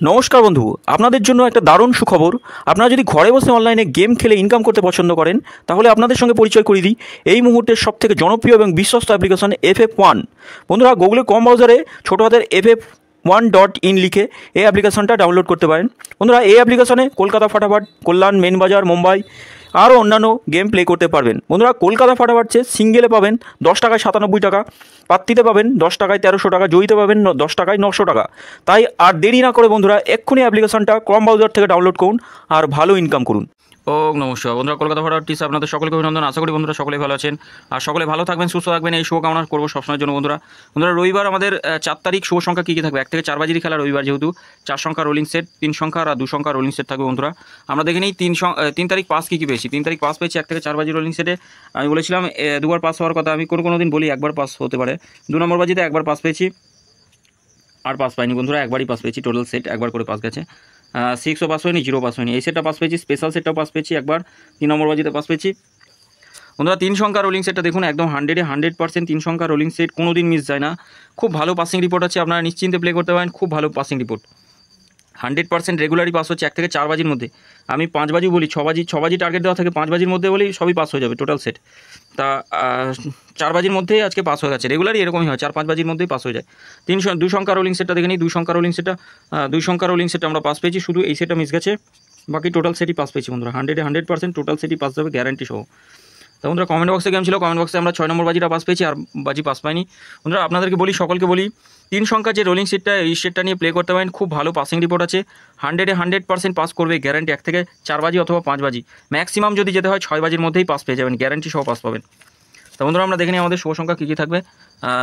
নমস্কার বন্ধু, আপনাদের জন্য একটা দারুণ সুখবর। আপনারা যদি ঘরে বসে অনলাইনে গেম খেলে ইনকাম করতে পছন্দ করেন, তাহলে আপনাদের সঙ্গে পরিচয় করিয়ে দিই এই মুহূর্তের সবথেকে জনপ্রিয় এবং বিশ্বস্ত অ্যাপ্লিকেশন FF1। বন্ধুরা, গুগলের কম ব্রাউজারে ছোটো হাতের FF1.in লিখে এই অ্যাপ্লিকেশনটা ডাউনলোড করতে পারেন। বন্ধুরা, এই অ্যাপ্লিকেশনে কলকাতা ফাটাফাট, কল্যাণ, মেন বাজার, মুম্বাই আরও অন্যান্য গেম প্লে করতে পারবেন। বন্ধুরা, কলকাতা ফাটাফাট সিঙ্গেলে পাবেন 10 টাকায় 97 টাকা, পাত্তিতে পাবেন 10 টাকায় 1300 টাকা, জয়ীতে পাবেন 10 টাকায় 900 টাকা। তাই আর দেরি না করে বন্ধুরা এক্ষুনি অ্যাপ্লিকেশনটা ক্রোম ব্রাউজার থেকে ডাউনলোড করুন আর ভালো ইনকাম করুন। নমস্কার বন্ধুরা, কলকাতা ফাটাফাট টিপস আপনাদের সকলকে অভিনন্দন। আশা করি বন্ধুরা সকলে ভালো আছেন আর সকলে ভালো থাকবেন, সুস্থ থাকবেন, এই শুভকামনা করবো সবসময়ের জন্য। বন্ধুরা, রবিবার আমাদের 4 তারিখ শুভ সংখ্যা কী কী থাকবে? 1 থেকে 4 বাজিরই খেলা রবিবার, যেহেতু 4 সংখ্যা রোলিং সেট, 3 সংখ্যা আর 2 সংখ্যা রোলিং সেট থাকবে। বন্ধুরা, আমরা দেখে নিই 3 তারিখ পাস কী কী পেয়েছি। 3 তারিখ পাস পেয়েছি 1 থেকে 4 বাজি রোলিং সেটে। আমি বলেছিলাম দুবার পাস হওয়ার কথা, আমি কোনো দিন বলি একবার পাস হতে পারে। 2 নম্বর বাজিতে একবার পাস পেয়েছি, আর পাস পাইনি বন্ধুরা, একবারই পাস পেয়েছি। টোটাল সেট একবার করে পাস গেছে। 6ও পাস হয়নি, 0 পাস হয়নি। এই সেটটা পাস পেয়েছি, স্পেশাল সেটটাও পাস পেয়েছি একবার, 3 নম্বর বাজিতে পাস পেয়েছি। বন্ধুরা, 3 সংখ্যা রোলিং সেটটা দেখুন, একদম 100% 3 সংখ্যা রোলিং সেট, কোনো দিন মিস যায় না। খুব ভালো পাসিং রিপোর্ট আছে, আপনারা নিশ্চিন্তে প্লে করতে পারেন। খুব ভালো পাসিং রিপোর্ট, 100% রেগুলারই পাস হচ্ছে 1 থেকে 4 বাজির মধ্যে। আমি 5 বাজি বলি, 6 বাজি টার্গেট দেওয়া থাকে, 5 বাজির মধ্যে বলি সবই পাস হয়ে যাবে টোটাল সেট। তা 4 বাজির মধ্যেই আজকে পাস হয়ে গেছে। রেগুলারই এরকমই হয়, 4-5 বাজির মধ্যেই পাস হয়ে যায়। 2 সংখ্যা রোলিং সেটটা দেখে নিই। 2 সংখ্যা রোলিং সেটটা আমরা পাস পেয়েছি, শুধু এই সেটটা মিস গেছে, বাকি টোটাল সেটই পাস পেয়েছি। বন্ধুরা, 100% টোটাল সেটই পাস যাবে, গ্যারান্টি সহ। তো বন্ধুরা, কমেন্ট বক্সে গেম ছিল, কমেন্ট বক্সে আমরা 6 নম্বর বাজিটা পাস পেয়েছি, আর বাজি পাস পাইনি। বন্ধুরা, আপনাদেরকে বলি, সকলকে বলি, 3 সংখ্যা যে রোলিং সেটটা, এই সেটটা নিয়ে প্লে করতে পারেন। খুব ভালো পাসিং রিপোর্ট আছে, 100% পাস করবে, গ্যারান্টি। 1 থেকে 4 বাজি অথবা 5 বাজি, ম্যাক্সিমাম যদি যেতে হয় 6 বাজির মধ্যেই পাস পেয়ে যাবেন, গ্যারান্টি সহ পাস পাবেন। তো বন্ধুরা, আমরা দেখে নিই আমাদের শুভ সংখ্যা কী কী থাকবে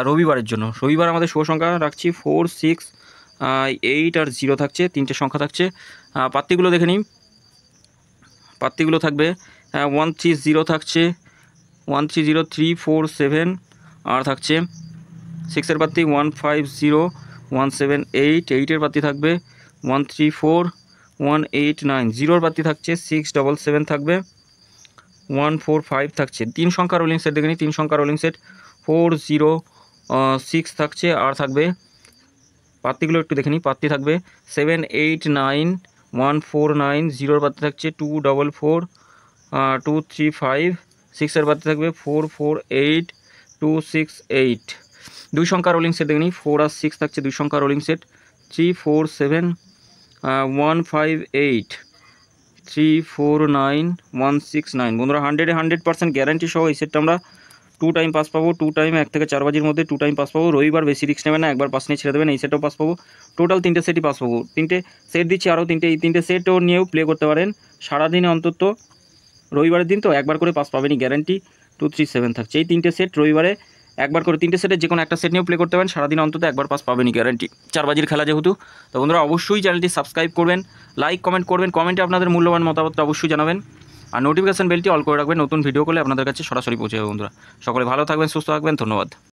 রবিবারের জন্য। রবিবার আমাদের শুভ সংখ্যা রাখছি 4, 6, 8 আর 0 থাকছে, 3টে সংখ্যা থাকছে। পাত্তিগুলো দেখে নিই। পাত্তিগুলো থাকবে 1, 3, 0 থাকছে, 1, 3, 0, 3, 4, 7, আর থাকছে 6-এর পাত্তি 1, 5, 0, 1, 7, 8, 8-এর পাত্তি থাকবে 1, 3, 4, 1, 8, 9, 0-এর পাত্তি থাকছে 6, 7, 7 থাকবে 1, 4, 5 থাকছে। 3 সংখ্যা রোলিং সেট দেখে নিই। 3 সংখ্যা রোলিং সেট 4, 0, 6 থাকছে, আর থাকবে পাত্তিগুলো একটু দেখে নিই। পাত্তি থাকবে 7, 8, 9, 1, 4, 9, 0-এর পাত্তি থাকছে 2, 4, 4, 2, 3, 5, 6-এর পাত্তি থাকবে 4, 4, 8, 2, 6, 8। 2 সংখ্যা রোলিং সেট দেখে নিই। 4 আর 6 থাকছে 2 সংখ্যা রোলিং সেট 3, 4, 7, 1, 5, 8, 3, 4, 9, 1, 6, 9। বন্ধুরা, 100% গ্যারান্টি সহ এই সেটটা আমরা 2 টাইম পাস পাবো। 2 টাইম 1 থেকে 4 বাজির মধ্যে 2 টাইম পাস পাবো। রবিবার বেশি রিস্ক নেবেন না, একবার পাস নিয়ে ছেড়ে দেবেন, এই সেটও পাস পাবো। টোটাল 3টে সেটই পাস পাবো। 3টে সেট দিচ্ছি, আরও 3টে, এই 3টে সেটও নিয়েও প্লে করতে পারেন। সারাদিনে অন্তত, রবিবারের দিন তো একবার করে পাস পাবেনই, গ্যারান্টি। 2, 3, 7 থাকছে। এই 3টে সেট রবিবারে একবার করে, 3টে সেটের যে কোনো একটা সেট নিয়েও প্লে করতে পারেন, সারাদিন অন্তত একবার পাস পাবেনই, গ্যারান্টি। 4 বাজির খেলা যেহেতু। তো বন্ধুরা, অবশ্যই চ্যানেলটি সাবস্ক্রাইব করবেন, লাইক কমেন্ট করবেন, কমেন্টে আপনাদের মূল্যবান মতামতটা অবশ্যই জানাবেন, আর নোটিফিকেশন বেলটি অল করে রাখবেন, নতুন ভিডিও করলে আপনাদের কাছে সরাসরি পৌঁছে যাবে। বন্ধুরা, সকলে ভালো থাকবেন, সুস্থ থাকবেন, ধন্যবাদ।